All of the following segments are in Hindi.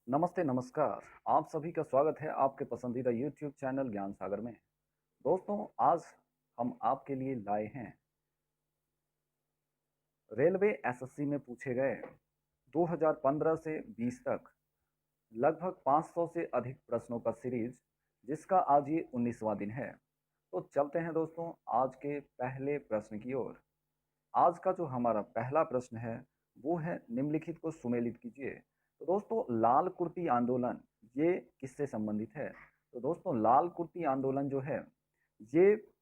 नमस्ते, नमस्कार। आप सभी का स्वागत है आपके पसंदीदा यूट्यूब चैनल ज्ञान सागर में। दोस्तों, आज हम आपके लिए लाए हैं रेलवे एसएससी में पूछे गए 2015 से 20 तक लगभग 500 से अधिक प्रश्नों का सीरीज, जिसका आज ये 19वां दिन है। तो चलते हैं दोस्तों आज के पहले प्रश्न की ओर। आज का जो हमारा पहला प्रश्न है वो है, निम्नलिखित को सुमेलित कीजिए। तो दोस्तों, लाल कुर्ती आंदोलन ये किससे संबंधित है? तो दोस्तों, लाल कुर्ती आंदोलन जो है ये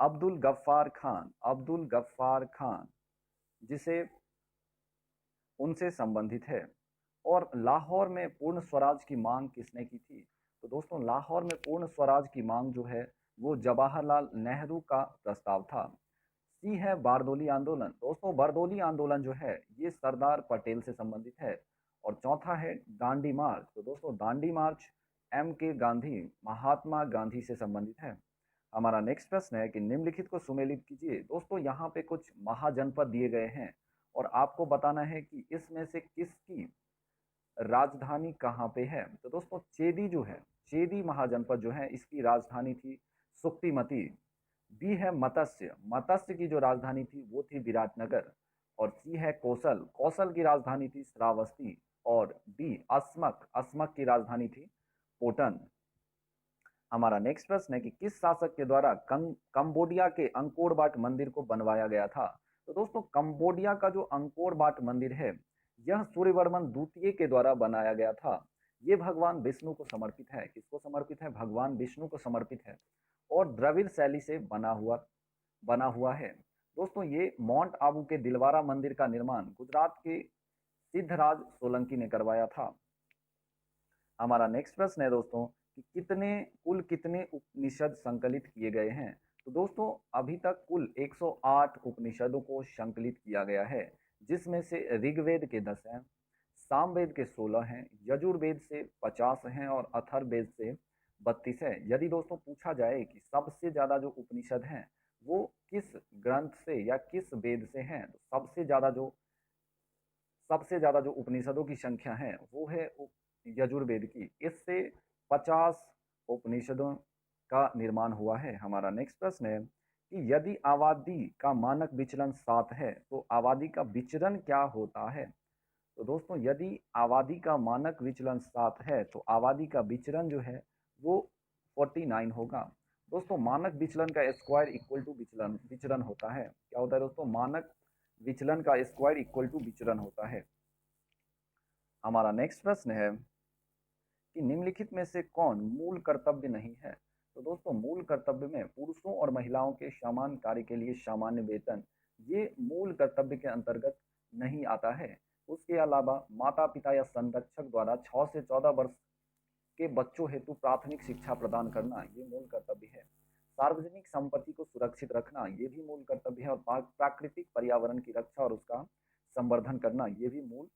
अब्दुल गफ्फार खान जिसे उनसे संबंधित है। और लाहौर में पूर्ण स्वराज की मांग किसने की थी? तो दोस्तों, लाहौर में पूर्ण स्वराज की मांग जो है वो जवाहरलाल नेहरू का प्रस्ताव था। सी है बारदोली आंदोलन। दोस्तों, बारदोली आंदोलन जो है ये सरदार पटेल से संबंधित है। और चौथा है दांडी मार्च। तो दोस्तों, दांडी मार्च एम के गांधी, महात्मा गांधी से संबंधित है। हमारा नेक्स्ट प्रश्न है कि निम्नलिखित को सुमेलित कीजिए। दोस्तों, यहाँ पे कुछ महाजनपद दिए गए हैं और आपको बताना है कि इसमें से किसकी राजधानी कहाँ पे है। तो दोस्तों, चेदी जो है, चेदी महाजनपद जो है इसकी राजधानी थी सुक्तिमती। बी है मत्स्य, मत्स्य की जो राजधानी थी वो थी विराटनगर। और सी है कौशल, कौशल की राजधानी थी श्रावस्ती। और डी अस्मक, अस्मक की राजधानी थी पोटन। हमारा नेक्स्ट प्रश्न है कि किस शासक के द्वारा कंबोडिया के अंकोर वाट मंदिर को बनवाया गया था? तो दोस्तों, कंबोडिया का जो अंकोर वाट मंदिर है यह सूर्यवर्मन द्वितीय के द्वारा बनाया गया था। ये भगवान विष्णु को समर्पित है। किसको समर्पित है? भगवान विष्णु को समर्पित है। और द्रविड़ शैली से बना हुआ है। दोस्तों, ये माउंट आबू के दिलवारा मंदिर का निर्माण गुजरात के सिद्धराज सोलंकी ने करवाया था। हमारा नेक्स्ट प्रश्न है दोस्तों कि कुल कितने उपनिषद संकलित किए गए हैं? तो दोस्तों, अभी तक कुल 108 उपनिषदों को संकलित किया गया है, जिसमें से ऋग्वेद के 10 हैं, सामवेद के 16 हैं, यजुर्वेद से 50 हैं और अथर्ववेद से 32 है। यदि दोस्तों पूछा जाए कि सबसे ज्यादा जो उपनिषद हैं वो किस ग्रंथ से या किस वेद से हैं, तो सबसे ज्यादा जो उपनिषदों की संख्या है वो है यजुर्वेद की। इससे 50 उपनिषदों का निर्माण हुआ है। हमारा नेक्स्ट प्रश्न है कि यदि आबादी का मानक विचलन 7 है तो आबादी का विचरण क्या होता है? तो दोस्तों, यदि आबादी का मानक विचलन 7 है तो आबादी का विचरण जो है वो 49 होगा। दोस्तों, मानक विचलन का स्क्वायर इक्वल टू विचलन होता है। क्या होता है दोस्तों? मानक विचलन का स्क्वायर इक्वल टू विचलन होता है। हमारा नेक्स्ट प्रश्न है कि निम्नलिखित में से कौन मूल कर्तव्य नहीं है? तो दोस्तों, मूल कर्तव्य में पुरुषों और महिलाओं के समान कार्य के लिए सामान्य वेतन, ये मूल कर्तव्य के अंतर्गत नहीं आता है। उसके अलावा माता पिता या संरक्षक द्वारा 6 से 14 वर्ष के बच्चों हेतु प्राथमिक शिक्षा प्रदान करना, ये मूल कर्तव्य है। सार्वजनिक संपत्ति को सुरक्षित रखना, ये भी मूल कर्तव्य है। और प्राकृतिक पर्यावरण की रक्षा और उसका संवर्धन करना, ये भी मूल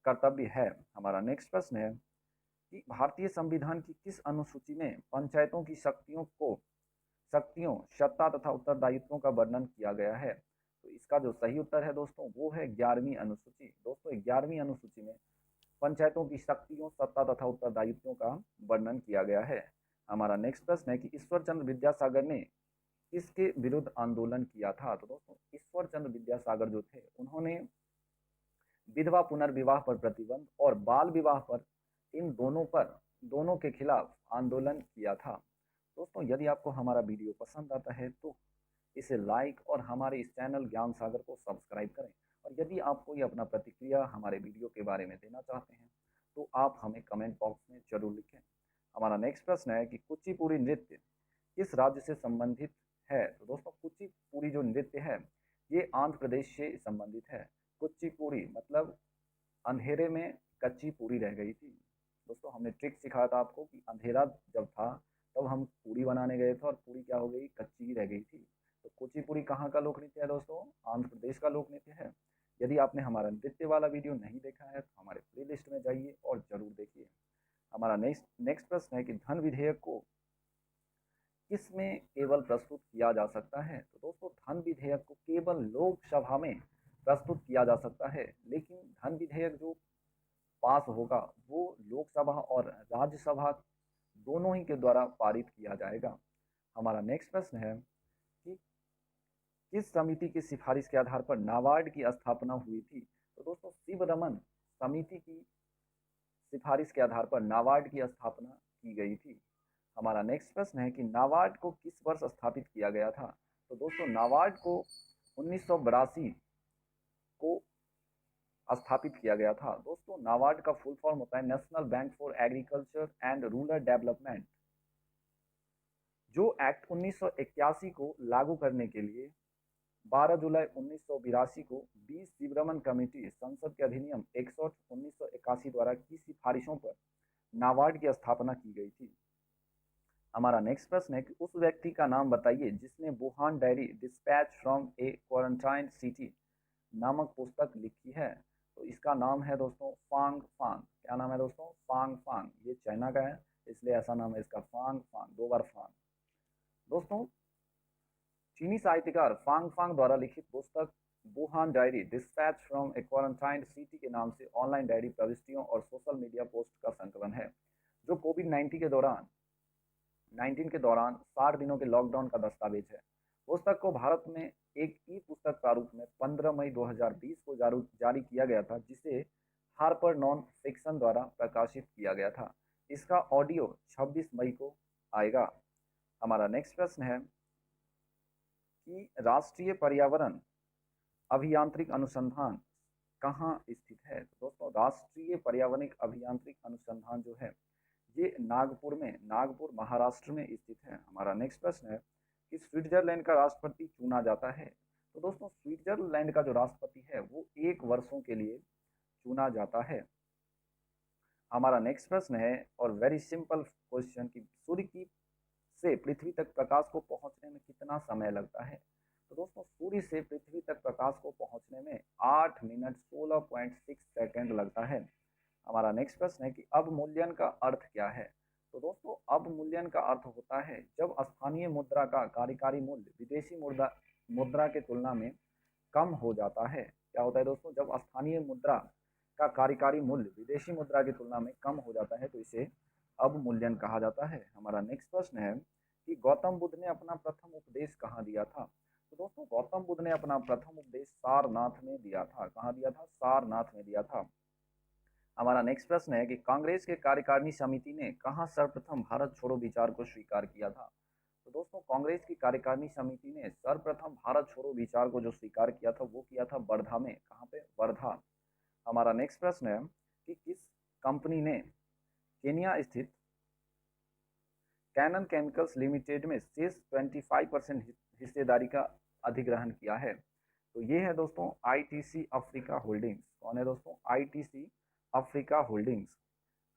कर्तव्य है। हमारा नेक्स्ट प्रश्न है कि भारतीय संविधान की किस अनुसूची में पंचायतों की शक्तियों, सत्ता तथा उत्तरदायित्वों का वर्णन किया गया है? तो इसका जो सही उत्तर है दोस्तों वो है 11वीं अनुसूची। दोस्तों, 11वीं अनुसूची में पंचायतों की शक्तियों, सत्ता तथा उत्तरदायित्वों का वर्णन किया गया है। हमारा नेक्स्ट प्रश्न है कि ईश्वर चंद्र विद्यासागर ने किसके विरुद्ध आंदोलन किया था? तो दोस्तों, ईश्वर चंद्र विद्यासागर जो थे उन्होंने विधवा पुनर्विवाह पर प्रतिबंध और बाल विवाह पर, इन दोनों के खिलाफ आंदोलन किया था। दोस्तों, यदि आपको हमारा वीडियो पसंद आता है तो इसे लाइक और हमारे इस चैनल ज्ञान सागर को सब्सक्राइब करें। और यदि आप कोई अपना प्रतिक्रिया हमारे वीडियो के बारे में देना चाहते हैं तो आप हमें कमेंट बॉक्स में जरूर लिखें। हमारा नेक्स्ट प्रश्न है कि कुचिपुड़ी नृत्य किस राज्य से संबंधित है? तो दोस्तों, कुचिपुड़ी जो नृत्य है ये आंध्र प्रदेश से संबंधित है। कुचिपुड़ी मतलब अंधेरे में कच्ची पूरी रह गई थी। दोस्तों, हमने ट्रिक सिखाया था आपको कि अंधेरा जब था तब हम पूरी बनाने गए थे और पूरी क्या हो गई? कच्ची ही रह गई थी। तो कुचिपुड़ी कहाँ का लोक नृत्य है दोस्तों? आंध्र प्रदेश का लोक नृत्य है। यदि आपने हमारा नृत्य वाला वीडियो नहीं देखा है तो हमारे प्ले लिस्ट में जाइए और जरूर देखिए। हमारा नेक्स्ट प्रश्न है कि धन विधेयक को किसमें केवल प्रस्तुत किया जा सकता है? तो दोस्तों, धन विधेयक को केवल लोकसभा में प्रस्तुत किया जा सकता है। लेकिन धन विधेयक जो पास होगा वो लोकसभा और राज्यसभा दोनों ही के द्वारा पारित किया जाएगा। हमारा नेक्स्ट प्रश्न है कि किस समिति की सिफारिश के आधार पर नाबार्ड की स्थापना हुई थी? तो दोस्तों शिवरमन समिति की सिफारिश के आधार पर नाबार्ड की स्थापना की गई थी। हमारा नेक्स्ट प्रश्न है कि नाबार्ड को किस वर्ष स्थापित किया गया था? तो दोस्तों नाबार्ड को 1982 को स्थापित किया गया था। दोस्तों नाबार्ड का फुल फॉर्म होता है national bank for agriculture and rural development. जो एक्ट 1981 को लागू करने के लिए 12 जुलाई 1982 को 20 शिवरमन कमेटी संसद के अधिनियम 61 1981 द्वारा की सिफारिशों पर नाबार्ड की स्थापना की गई थी। हमारा नेक्स्ट प्रश्न है कि उस व्यक्ति का नाम बताइए जिसने Wuhan diary dispatch from A quarantine city नामक पुस्तक लिखी है। तो इसका नाम है दोस्तों फांग फांग। क्या नाम है दोस्तों? फांग फांग। ये चाइना का है इसलिए ऐसा नाम है इसका, फांग फांग, 2 बार फांग। दोस्तों चीनी साहित्यकार फांग फांग द्वारा लिखित पुस्तक Wuhan diary dispatch from A quarantine city के नाम से ऑनलाइन डायरी प्रविष्टियों और सोशल मीडिया पोस्ट का संकलन है जो कोविड-19 के दौरान 60 दिनों के लॉकडाउन का दस्तावेज है। पुस्तक को भारत में एक ई पुस्तक प्रारूप में 15 मई 2020 को जारी किया गया था जिसे हार्पर नॉन फिक्शन द्वारा प्रकाशित किया गया था। इसका ऑडियो 26 मई को आएगा। हमारा नेक्स्ट प्रश्न है कि राष्ट्रीय पर्यावरण अभियांत्रिक अनुसंधान कहाँ स्थित है? तो दोस्तों राष्ट्रीय पर्यावरणिक अभियांत्रिक अनुसंधान जो है ये नागपुर महाराष्ट्र में स्थित है। हमारा नेक्स्ट प्रश्न है कि स्विट्जरलैंड का राष्ट्रपति चुना जाता है। तो दोस्तों स्विट्जरलैंड का जो राष्ट्रपति है वो 1 वर्षों के लिए चुना जाता है। हमारा नेक्स्ट प्रश्न है और वेरी सिंपल क्वेश्चन कि सूर्य की से पृथ्वी तक प्रकाश को पहुंचने में कितना समय लगता है? तो दोस्तों सूर्य से पृथ्वी तक प्रकाश को पहुंचने में 8 मिनट 16.6 सेकंड लगता है। हमारा नेक्स्ट प्रश्न है कि अवमूल्यन का अर्थ क्या है? तो दोस्तों अवमूल्यन का अर्थ होता है जब स्थानीय मुद्रा का कार्यकारी मूल्य विदेशी मुद्रा के तुलना में कम हो जाता है। क्या होता है दोस्तों? जब स्थानीय मुद्रा का कार्यकारी मूल्य विदेशी मुद्रा की तुलना में कम हो जाता है तो इसे अवमूल्यन कहा जाता है। हमारा नेक्स्ट प्रश्न है कि गौतम बुद्ध ने अपना प्रथम उपदेश कहाँ दिया था? तो दोस्तों गौतम बुद्ध ने अपना प्रथम उपदेश सारनाथ में दिया था। कहाँ दिया था? सारनाथ में दिया था। हमारा नेक्स्ट प्रश्न है कि कांग्रेस के कार्यकारिणी समिति ने कहाँ सर्वप्रथम भारत छोड़ो विचार को स्वीकार किया था? तो दोस्तों कांग्रेस की कार्यकारिणी समिति ने सर्वप्रथम भारत छोड़ो विचार को जो स्वीकार किया था वो किया था वर्धा में। कहाँ पे? वर्धा। हमारा नेक्स्ट प्रश्न है कि किस कंपनी ने केनिया स्थित कैनन केमिकल्स लिमिटेड में शेष 25% हिस्सेदारी का अधिग्रहण किया है? तो ये है दोस्तों आईटीसी अफ्रीका होल्डिंग्स। कौन है दोस्तों? ITC Africa holdings.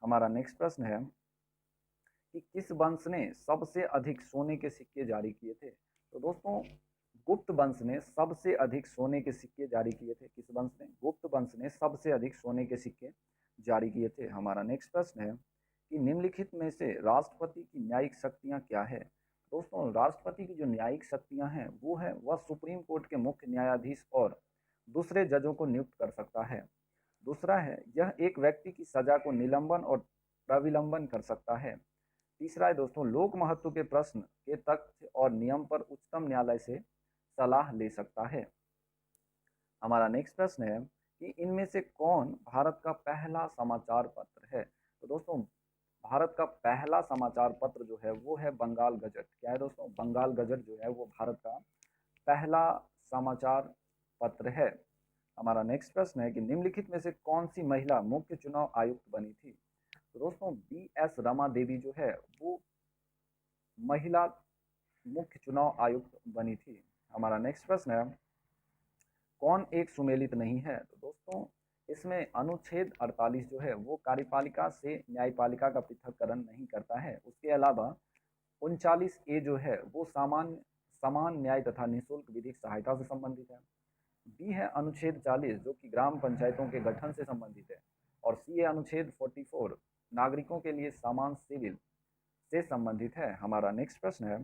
हमारा नेक्स्ट प्रश्न है कि किस वंश ने सबसे अधिक सोने के सिक्के जारी किए थे? तो दोस्तों गुप्त वंश ने सबसे अधिक सोने के सिक्के जारी किए थे। किस वंश ने? गुप्त वंश ने सबसे अधिक सोने के सिक्के जारी किए थे। हमारा नेक्स्ट प्रश्न है कि निम्नलिखित में से राष्ट्रपति की न्यायिक शक्तियां क्या है? दोस्तों राष्ट्रपति की जो न्यायिक शक्तियां हैं वो है वह सुप्रीम कोर्ट के मुख्य न्यायाधीश और दूसरे जजों को नियुक्त कर सकता है। दूसरा है यह एक व्यक्ति की सजा को निलंबन और प्रविलंबन कर सकता है। तीसरा है दोस्तों लोक महत्व के प्रश्न के तथ्य और नियम पर उच्चतम न्यायालय से सलाह ले सकता है। हमारा नेक्स्ट प्रश्न है कि इनमें से कौन भारत का पहला समाचार पत्र है? तो दोस्तों भारत का पहला समाचार पत्र जो है वो है बंगाल गजट। क्या है दोस्तों? बंगाल गजट जो है वो भारत का पहला समाचार पत्र है। हमारा नेक्स्ट प्रश्न है कि निम्नलिखित में से कौन सी महिला मुख्य चुनाव आयुक्त बनी थी? तो दोस्तों BS रमा देवी जो है वो महिला मुख्य चुनाव आयुक्त बनी थी। हमारा नेक्स्ट प्रश्न है कौन एक सुमेलित नहीं है? तो दोस्तों इसमें अनुच्छेद 48 जो है वो कार्यपालिका से न्यायपालिका का पृथक्करण नहीं करता है। उसके अलावा 39A जो है वो समान न्याय तथा निःशुल्क विधिक सहायता से संबंधित है। बी है अनुच्छेद 40 जो कि ग्राम पंचायतों के गठन से संबंधित है। और सी है अनुच्छेद 44 नागरिकों के लिए समान सिविल से संबंधित है। हमारा नेक्स्ट प्रश्न है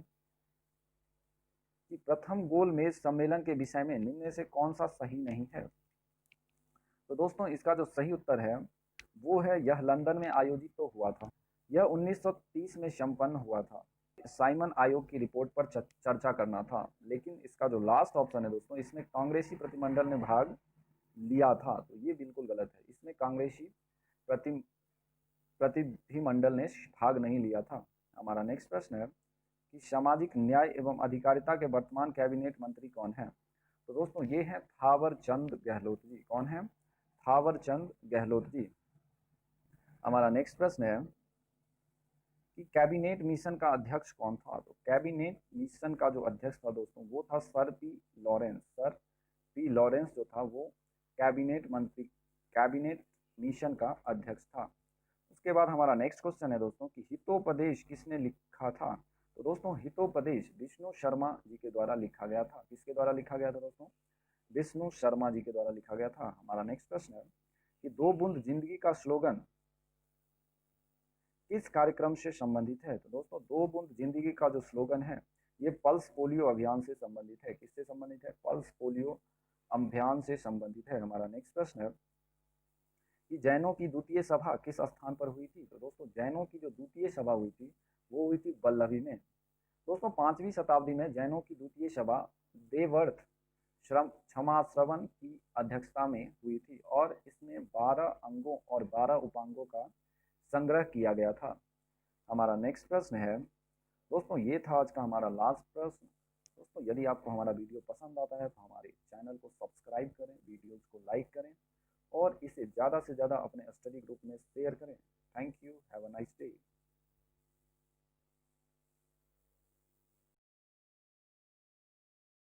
कि प्रथम गोलमेज सम्मेलन के विषय में निम्न में से कौन सा सही नहीं है? तो दोस्तों इसका जो सही उत्तर है वो है यह लंदन में आयोजित तो हुआ था। यह 1930 में संपन्न हुआ था। साइमन आयोग की रिपोर्ट पर चर्चा करना था। लेकिन इसका जो लास्ट ऑप्शन है दोस्तों, इसमें कांग्रेसी प्रतिमंडल ने भाग लिया था, तो ये बिल्कुल गलत है। इसमें कांग्रेसी प्रति प्रतिनिधिमंडल ने भाग नहीं लिया था। हमारा नेक्स्ट प्रश्न है कि सामाजिक न्याय एवं अधिकारिता के वर्तमान कैबिनेट मंत्री कौन है? तो दोस्तों ये है थावर चंद गहलोत जी। कौन है? थावर चंद गहलोत जी। हमारा नेक्स्ट प्रश्न है कि कैबिनेट मिशन का अध्यक्ष कौन था? तो कैबिनेट मिशन का जो अध्यक्ष था दोस्तों, वो था sir P Lawrence. Sir P Lawrence जो था वो कैबिनेट मिशन का अध्यक्ष था। उसके बाद हमारा नेक्स्ट क्वेश्चन है दोस्तों कि हितोपदेश किसने लिखा था? तो दोस्तों हितोपदेश विष्णु शर्मा जी के द्वारा लिखा गया था। किसके द्वारा लिखा गया था दोस्तों? विष्णु शर्मा जी के द्वारा लिखा गया था। हमारा नेक्स्ट प्रश्न है कि दो बूंद जिंदगी का स्लोगन किस कार्यक्रम से संबंधित है? तो दोस्तों दो बूंद जिंदगी का जो स्लोगन है ये पल्स पोलियो अभियान से संबंधित है। किससे संबंधित है? पल्स पोलियो अभियान से संबंधित है। हमारा नेक्स्ट प्रश्न है कि जैनों की द्वितीय सभा किस स्थान पर हुई थी? तो दोस्तों जैनों की जो द्वितीय सभा हुई थी वो हुई थी वल्लभी में। दोस्तों 5वीं शताब्दी में जैनों की द्वितीय सभा देवर्थ क्षमाश्रवण की अध्यक्षता में हुई थी और इसमें 12 अंगों और 12 उपांगों का संग्रह किया गया था। हमारा नेक्स्ट प्रश्न है दोस्तों, ये था आज का हमारा लास्ट प्रश्न। दोस्तों यदि आपको हमारा वीडियो पसंद आता है तो हमारे चैनल को सब्सक्राइब करें, वीडियोज़ को लाइक करें और इसे ज़्यादा से ज़्यादा अपने स्टडी ग्रुप में शेयर करें। Thank you, have a nice day.